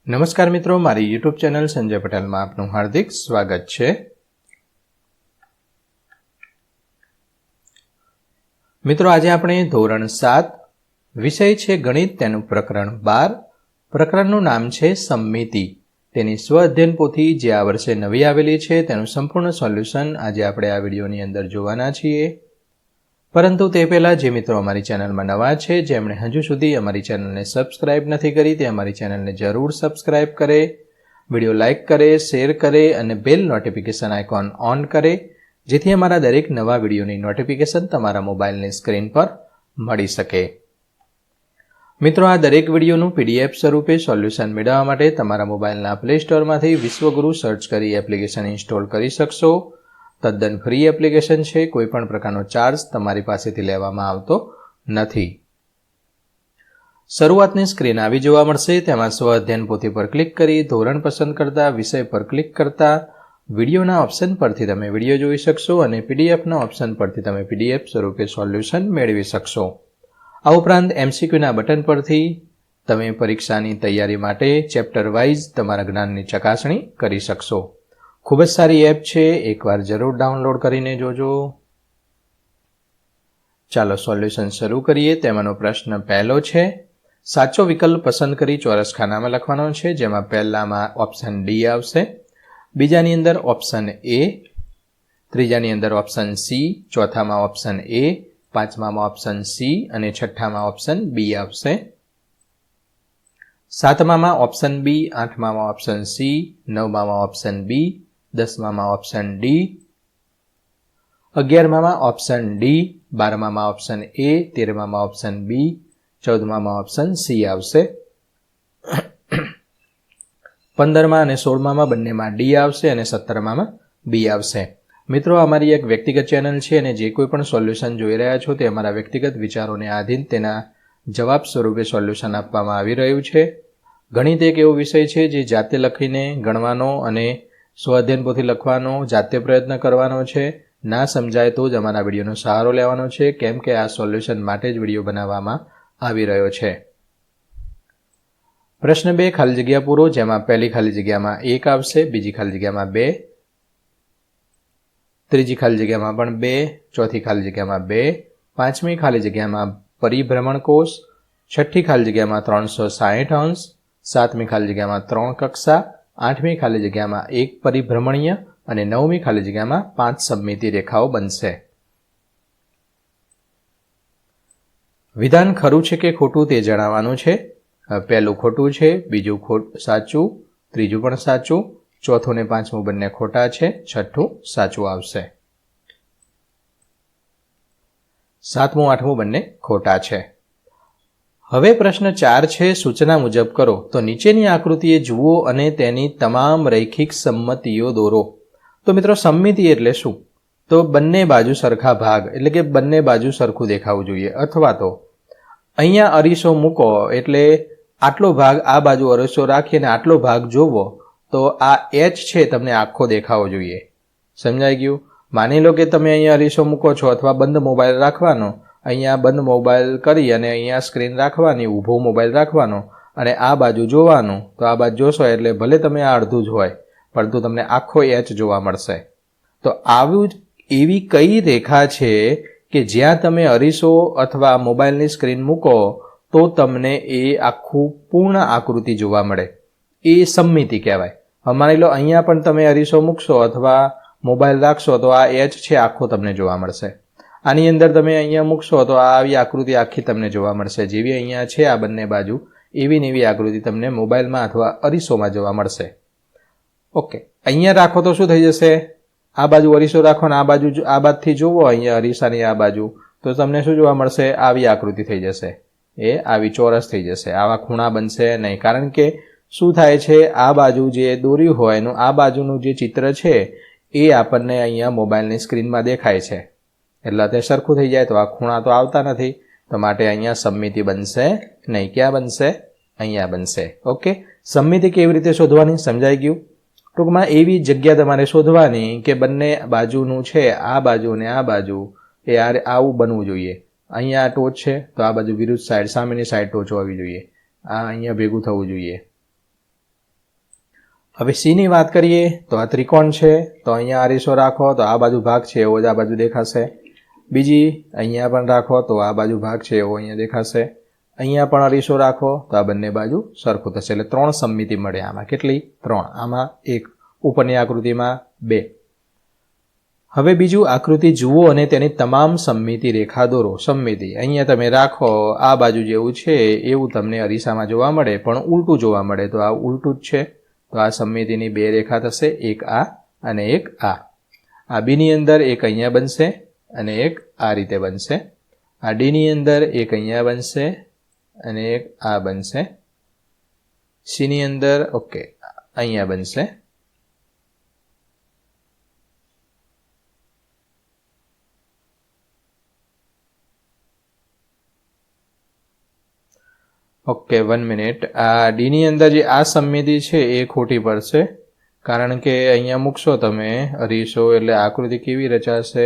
નમસ્કાર મિત્રો, મારી યુટ્યુબ ચેનલ સંજય પટેલમાં આપનું હાર્દિક સ્વાગત છે। મિત્રો, આજે આપણે ધોરણ 7 વિષય છે ગણિત, તેનું પ્રકરણ 12। પ્રકરણનું નામ છે સમમિતિ। તેની સ્વ અધ્યયન પોથી જે આ વર્ષે નવી આવેલી છે તેનું સંપૂર્ણ સોલ્યુશન આજે આપણે આ વિડીયોની અંદર જોવાના છીએ। પરંતુ તે પહેલાં જે મિત્રો અમારી ચેનલમાં નવા છે, જેમણે હજુ સુધી અમારી ચેનલને સબસ્ક્રાઇબ નથી કરી, તે અમારી ચેનલને જરૂર સબસ્ક્રાઇબ કરે, વિડીયો લાઇક કરે, શેર કરે અને બેલ નોટિફિકેશન આઇકોન ઓન કરે, જેથી અમારા દરેક નવા વિડીયોની નોટિફિકેશન તમારા મોબાઈલની સ્ક્રીન પર મળી શકે। મિત્રો, આ દરેક વિડીયોનું PDF સ્વરૂપે સોલ્યુશન મેળવવા માટે તમારા મોબાઈલના પ્લે સ્ટોરમાંથી વિશ્વગુરુ સર્ચ કરી એપ્લિકેશન ઇન્સ્ટોલ કરી શકશો। તદ્દન ફ્રી એપ્લિકેશન છે, કોઈ પણ પ્રકારનો ચાર્જ તમારી પાસેથી લેવામાં આવતો નથી। શરૂઆતની સ્ક્રીન આવી જોવા મળશે, તેમાં સ્વ અધ્યયન પોથી પર ક્લિક કરી ધોરણ પસંદ કરતા વિષય પર ક્લિક કરતા વિડીયોના ઓપ્શન પરથી તમે વિડીયો જોઈ શકશો અને પીડીએફના ઓપ્શન પરથી તમે PDF સ્વરૂપે સોલ્યુશન મેળવી શકશો। આ ઉપરાંત MCQના બટન પરથી તમે પરીક્ષાની તૈયારી માટે ચેપ્ટર વાઇઝ તમારા જ્ઞાનની ચકાસણી કરી શકશો। ખૂબ જ સારી એપ છે, એકવાર જરૂર ડાઉનલોડ કરીને જોજો। ચાલો સોલ્યુશન શરૂ કરીએ। તેમાંનો પ્રશ્ન પહેલો છે, સાચો વિકલ્પ પસંદ કરી ચોરસ ખાનામાં લખવાનો છે, જેમાં પહેલામાં ઓપ્શન ડી આવશે, બીજાની અંદર ઓપ્શન એ, ત્રીજાની અંદર ઓપ્શન સી, ચોથામાં ઓપ્શન એ, પાંચમામાં ઓપ્શન સી અને છઠ્ઠામાં ઓપ્શન બી આવશે। સાતમામાં ઓપ્શન બી, આઠમામાં ઓપ્શન સી, નવમામાં ઓપ્શન બી, દસમામાં ઓપ્શન ડી, 11મામાં ઓપ્શન ડી, 12મામાં ઓપ્શન એ, 13મામાં ઓપ્શન બી, 14મામાં ઓપ્શન સી આવશે। 15મા અને 16મામાં બંનેમાં ડી આવશે અને 17મામાં બી આવશે। મિત્રો, અમારી એક વ્યક્તિગત ચેનલ છે અને જે કોઈ પણ સોલ્યુશન જોઈ રહ્યા છો તે અમારા વ્યક્તિગત વિચારોને આધીન તેના જવાબ સ્વરૂપે સોલ્યુશન આપવામાં આવી રહ્યું છે। ગણિત એક એવો વિષય છે જે જાતે લખીને ગણવાનો અને સ્વ અધ્યયન પોથી લખવાનો, જાતે પ્રયત્ન કરવાનો છે। ના સમજાય તો જ અમારા વિડીયોનો સહારો લેવાનો છે, કેમ કે આ સોલ્યુશન માટે જ વિડીયો બનાવવામાં આવી રહ્યો છે। પ્રશ્ન 2, ખાલી જગ્યા પૂરો, જેમાં પહેલી ખાલી જગ્યામાં 1 આવશે, બીજી ખાલી જગ્યામાં 2, ત્રીજી ખાલી જગ્યામાં પણ 2, ચોથી ખાલી જગ્યામાં 2, પાંચમી ખાલી જગ્યામાં પરિભ્રમણ કોષ, છઠ્ઠી ખાલી જગ્યામાં 360 અંશ, સાતમી ખાલી જગ્યામાં 3 કક્ષા, આઠમી ખાલી જગ્યામાં 1 પરિભ્રમણીય અને નવમી ખાલી જગ્યામાં 5 સમમિતિ રેખાઓ બનશે। વિધાન ખરું છે કે ખોટું તે જણાવવાનું છે। પહેલું ખોટું છે, બીજું સાચું, ત્રીજું પણ સાચું, ચોથું ને પાંચમું બંને ખોટા છે, છઠ્ઠું સાચું આવશે, સાતમું આઠમું બંને ખોટા છે। હવે પ્રશ્ન 4 છે, સૂચના મુજબ કરો। તો નીચેની આકૃતિએ જુઓ અને તેની તમામ રૈખિક સંમતિઓ દોરો। તો મિત્રો, સમમિતિ એટલે શું? તો બંને બાજુ સરખા ભાગ, એટલે કે બંને બાજુ સરખું દેખાવું જોઈએ, અથવા તો અહીંયા અરીસો મૂકો એટલે આટલો ભાગ આ બાજુ અરીસો રાખીને આટલો ભાગ જોવો તો આ H છે તમને આખો દેખાવો જોઈએ। સમજાઈ ગયું? માની લો કે તમે અહીંયા અરીસો મૂકો છો અથવા બંધ મોબાઈલ રાખવાનો, અહીંયા બંધ મોબાઈલ કરી અને અહીંયા સ્ક્રીન રાખવાની, ઊભો મોબાઈલ રાખવાનો અને આ બાજુ જોવાનું, તો આ બાજુ જોશો એટલે ભલે તમે આ અડધું જ હોય પરંતુ તમને આખો H જોવા મળશે। તો એવી કઈ રેખા છે કે જ્યાં તમે અરીસો અથવા મોબાઈલની સ્ક્રીન મૂકો તો તમને એ આખું પૂર્ણ આકૃતિ જોવા મળે? એ સમમિતિ કહેવાય। માની લો અહીંયા પણ તમે અરીસો મૂકશો અથવા મોબાઈલ રાખશો તો આ H છે આખો તમને જોવા મળશે। આની અંદર તમે અહીંયા મૂકશો તો આવી આકૃતિ આખી તમને જોવા મળશે। જેવી અહીંયા છે આ બંને બાજુ, એવી ને એવી આકૃતિ તમને મોબાઈલમાં અથવા અરીસોમાં જોવા મળશે। ઓકે, અહીંયા રાખો તો શું થઈ જશે? આ બાજુ અરીસો રાખો ને આ બાજુથી જોવો અહીંયા અરીસાની આ બાજુ, તો તમને શું જોવા મળશે? આવી આકૃતિ થઈ જશે, એ આવી ચોરસ થઈ જશે, આવા ખૂણા બનશે નહીં। કારણ કે શું થાય છે, આ બાજુ જે દોર્યું હોય એનું આ બાજુનું જે ચિત્ર છે એ આપણને અહીંયા મોબાઈલની સ્ક્રીનમાં દેખાય છે, એટલે તે સરખું થઈ જાય તો આ ખૂણા તો આવતા નથી, તો માટે અહીંયા સમમિતિ બનશે નહીં। ક્યાં બનશે? અહીંયા બનશે। ઓકે, સમમિતિ કેવી રીતે શોધવાની સમજાઈ ગયું? ટૂંકમાં એવી જગ્યા તમારે શોધવાની કે બંને બાજુનું છે, આ બાજુ અને આ બાજુ એ આવું બનવું જોઈએ। અહીંયા ટોચ છે તો આ બાજુ વિરુદ્ધ સાઈડ, સામેની સાઈડ ટોચ હોવી જોઈએ, આ અહીંયા ભેગું થવું જોઈએ। હવે સીની વાત કરીએ તો આ ત્રિકોણ છે, તો અહીંયા અરીસો રાખો તો આ બાજુ ભાગ છે એવો જ આ બાજુ દેખાશે. બીજી અહીંયા પણ રાખો તો આ બાજુ ભાગ છે એવો અહીંયા દેખાશે. અહીંયા પણ અરીસો રાખો તો આ બંને બાજુ સરખું થશે. એટલે 3 સમમિતિ મળે આમાં. કેટલી? 3. આમાં 1, ઉપરની આકૃતિમાં 2. હવે બીજું આકૃતિ જુઓ અને તેની તમામ સમમિતિ રેખા દોરો. સમમિતિ અહીંયા તમે રાખો, આ બાજુ જેવું છે એવું તમને અરીસામાં જોવા મળે, પણ ઉલટું જોવા મળે. તો આ ઉલટું જ છે. તો આ સમમિતિની 2 રેખા થશે, એક આ અને એક આ. આ બીની અંદર એક અહીંયા બનશે અને એક આ રીતે બનશે. આ ડીની અંદર એક અહીંયા બનશે અને એક આ બનશે. સીની અંદર ઓકે અહીંયા બનશે. Okay 1 minute. આ ડીની અંદર જે આ સમમિતિ છે એ ખોટી પડશે, કારણ કે અહીંયા મૂકશો તમે અરીસો એટલે આકૃતિ કેવી રચાશે?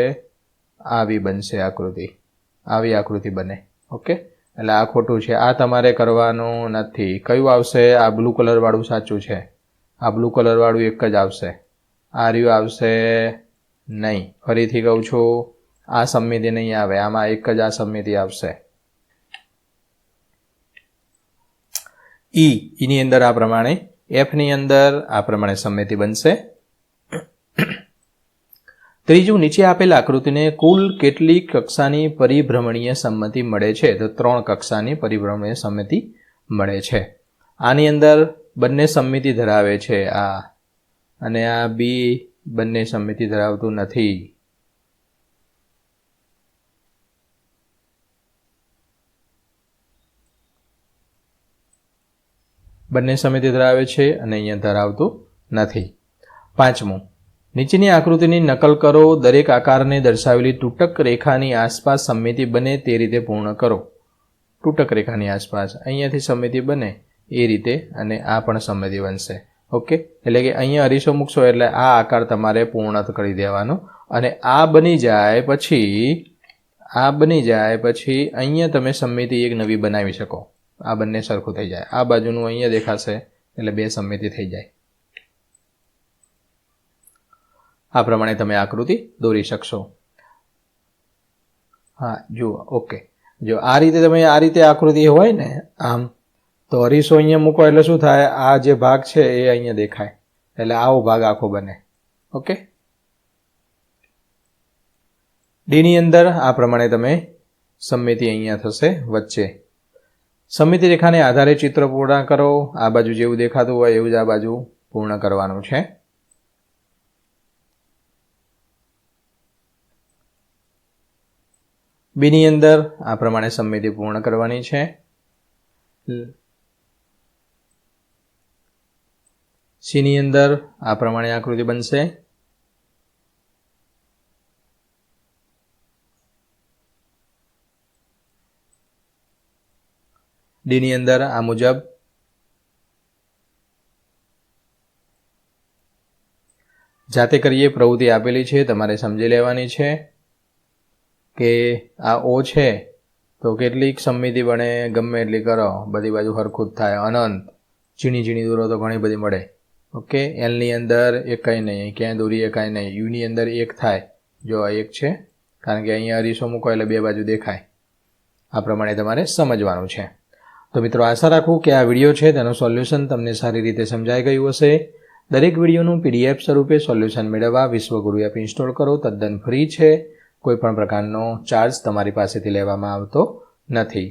આવી બનશે આકૃતિ, આવી આકૃતિ બને. ઓકે, એટલે આ ખોટું છે, આ તમારે કરવાનું નથી. કયું આવશે? આ બ્લુ કલર વાળું સાચું છે. આ બ્લુ કલર વાળું એક જ આવશે. આ રહ્યું આવશે નહીં. ફરીથી કહું છું, આ સમમિતિ નહીં આવે. આમાં એક જ આ સમમિતિ આવશે. ઈની અંદર આ પ્રમાણે, એફની અંદર આ પ્રમાણે સમમિતિ બનશે. ત્રીજું, નીચે આપેલ આકૃતિને કુલ કેટલી કક્ષાની પરિભ્રમણીય સંમતિ મળે છે? તો 3 કક્ષાની પરિભ્રમણીય સંમતિ મળે છે. આની અંદર બંને સંમિતિ ધરાવે છે, આ અને આ બી બંને સંમિતિ ધરાવતું નથી. બંને સમમિતિ ધરાવે છે અને અહીંયા ધરાવતું નથી. 5મું, નીચેની આકૃતિની નકલ કરો. દરેક આકારને દર્શાવેલી તૂટક રેખાની આસપાસ સમમિતિ બને તે રીતે પૂર્ણ કરો. તૂટક રેખાની આસપાસ અહીંયાથી સમમિતિ બને એ રીતે, અને આ પણ સમમિતિ બનશે. ઓકે, એટલે કે અહીંયા અરીસો મૂકશો એટલે આ આકાર તમારે પૂર્ણ કરી દેવાનો, અને આ બની જાય પછી અહીંયા તમે સમમિતિ એક નવી બનાવી શકો. આ બંને સરખું થઈ જાય. આ બાજુનું અહીંયા દેખાશે એટલે 2 સમમિતિ થઈ જાય. આ પ્રમાણે તમે આકૃતિ દોરી શકશો. હા જુઓ, ઓકે, જો આ રીતે આકૃતિ હોય ને આમ, તો અરીસો અહીંયા મૂકો એટલે શું થાય? આ જે ભાગ છે એ અહીંયા દેખાય, એટલે આવો ભાગ આખો બને. ઓકે, ડીની અંદર આ પ્રમાણે તમે સમમિતિ અહીંયા થશે વચ્ચે. સમમિતિ રેખાને આધારે ચિત્ર પૂર્ણ કરો. આ બાજુ જેવું દેખાતું હોય એવું જ આ બાજુ પૂર્ણ કરવાનું છે. બીની અંદર આ પ્રમાણે સમમિતિ પૂર્ણ કરવાની છે. સીની અંદર આ પ્રમાણે આકૃતિ બનશે. ડીની અંદર આ મુજબ. જાતે કરીએ, પ્રવૃત્તિ આપેલી છે, તમારે સમજી લેવાની છે કે આ ઓ છે તો કેટલીક સમમિતિ બને, ગમે એટલી કરો, બધી બાજુ હરખું જ થાય. અનંત ઝીણી ઝીણી દોરો તો ઘણી બધી મળે. ઓકે, એલની અંદર એક કંઈ નહીં, ક્યાંય દોરીએ કાંઈ નહીં. યુની અંદર એક થાય, જો આ એક છે, કારણ કે અહીંયા અરીસો મૂકો એટલે 2 બાજુ દેખાય. આ પ્રમાણે તમારે સમજવાનું છે. તો મિત્રો, આશા રાખું કે આ વિડીયો છે તેનું સોલ્યુશન તમને સારી રીતે સમજાઈ ગયું હશે. દરેક વિડીયોનું PDF સ્વરૂપે સોલ્યુશન મેળવવા વિશ્વગુરુ એપ ઇન્સ્ટોલ કરો. તદ્દન ફ્રી છે. કોઈપણ પ્રકારનો ચાર્જ તમારી પાસેથી લેવામાં આવતો નથી.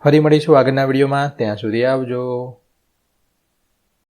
ફરી મળીશું આગળના વિડીયોમાં. ત્યાં સુધી આવજો.